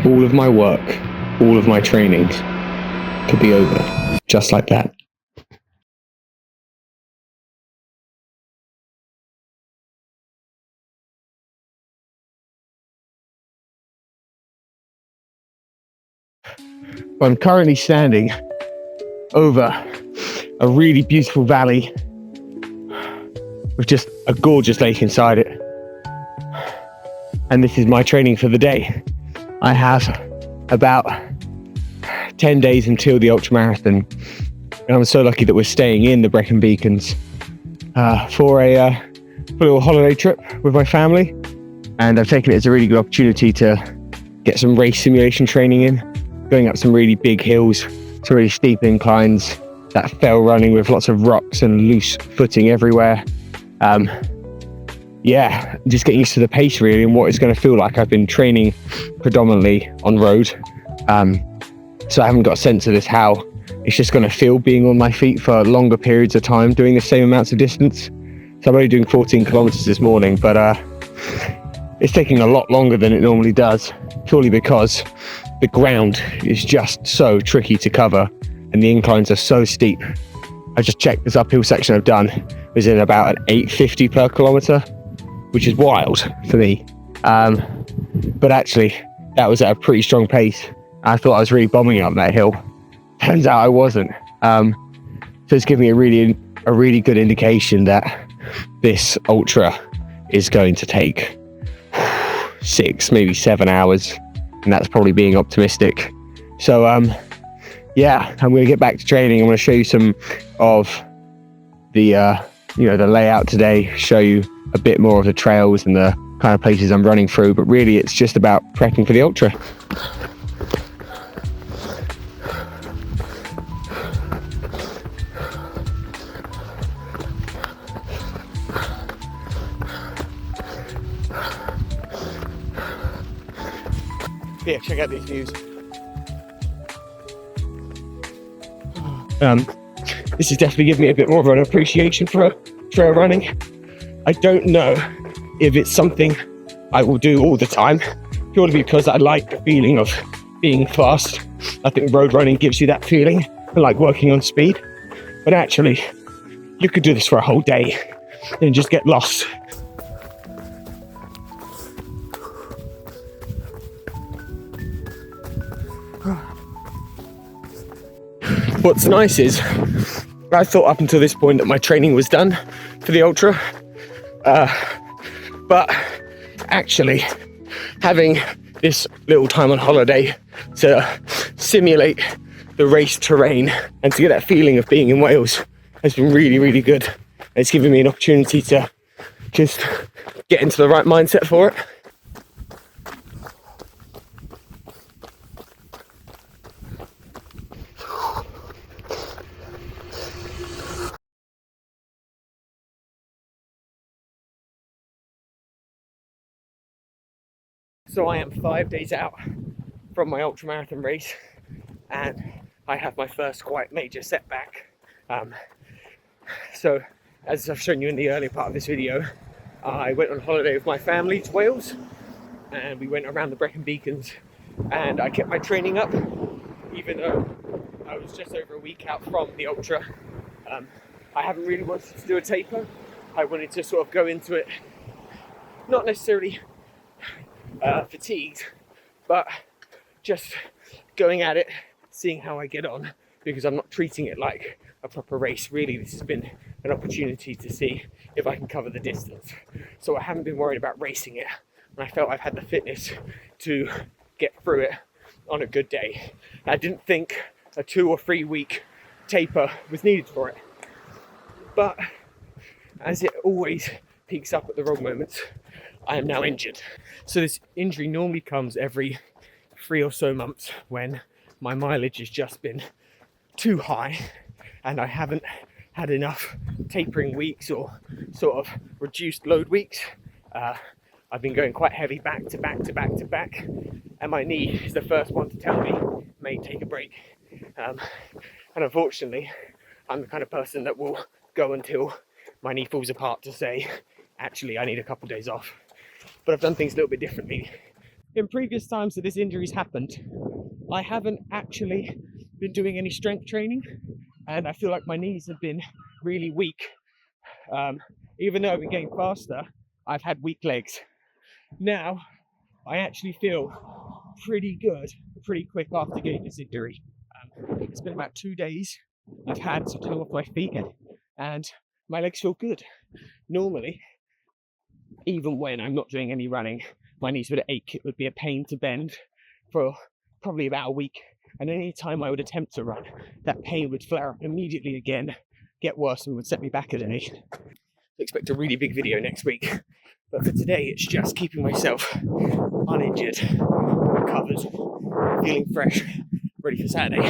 all of my work, all of my trainings could be over just like that. I'm currently standing over a really beautiful valley with just a gorgeous lake inside it. And this is my training for the day. I have about 10 days until the ultramarathon. And I'm so lucky that we're staying in the Brecon Beacons for a little holiday trip with my family. And I've taken it as a really good opportunity to get some race simulation training in, going up some really big hills, some really steep inclines, that fell running with lots of rocks and loose footing everywhere. Yeah, just getting used to the pace really and what it's going to feel like. I've been training predominantly on road, so I haven't got a sense of this, how it's just going to feel being on my feet for longer periods of time, doing the same amounts of distance. So I'm only doing 14 kilometers this morning, but it's taking a lot longer than it normally does, purely because the ground is just so tricky to cover and the inclines are so steep. I just checked this uphill section I've done was in about an 850 per kilometer, which is wild for me. But actually, that was at a pretty strong pace. I thought I was really bombing up that hill. Turns out I wasn't. So it's giving me a really good indication that this ultra is going to take 6, maybe 7 hours, and that's probably being optimistic. So yeah, I'm going to get back to training. I'm going to show you some of the the layout today, show you a bit more of the trails and the kind of places I'm running through, but really it's just about prepping for the ultra. Yeah, check out these views. This has definitely given me a bit more of an appreciation for trail running. I don't know if it's something I will do all the time, purely because I like the feeling of being fast. I think road running gives you that feeling, like working on speed. But actually, you could do this for a whole day and just get lost. What's nice is, I thought up until this point that my training was done for the ultra, but actually having this little time on holiday to simulate the race terrain and to get that feeling of being in Wales has been really, really good. It's given me an opportunity to just get into the right mindset for it. So I am 5 days out from my ultramarathon race, and I have my first quite major setback. So as I've shown you in the earlier part of this video, I went on holiday with my family to Wales, and we went around the Brecon Beacons, and I kept my training up even though I was just over a week out from the ultra. I haven't really wanted to do a taper. I wanted to sort of go into it not necessarily fatigued, but just going at it, seeing how I get on, because I'm not treating it like a proper race. Really, this has been an opportunity to see if I can cover the distance. So I haven't been worried about racing it, and I felt I've had the fitness to get through it on a good day. I didn't think a 2 or 3 week taper was needed for it, but as it always peaks up at the wrong moments, I am now injured. So this injury normally comes every 3 or so months when my mileage has just been too high and I haven't had enough tapering weeks or sort of reduced load weeks. I've been going quite heavy back to back to back to back, and my knee is the first one to tell me, mate, take a break. And unfortunately, I'm the kind of person that will go until my knee falls apart to say, actually, I need a couple of days off. But I've done things a little bit differently in previous times that this injury's happened, I haven't actually been doing any strength training, and I feel like my knees have been really weak. Even though I've been getting faster, I've had weak legs. Now, I actually feel pretty good, pretty quick after getting this injury. It's been about 2 days I've had to turn off my feet, and my legs feel good. Normally, even when I'm not doing any running, my knees would ache. It would be a pain to bend for probably about a week. And any time I would attempt to run, that pain would flare up immediately again, get worse, and would set me back a day. Expect a really big video next week. But for today, it's just keeping myself uninjured, recovered, feeling fresh, ready for Saturday.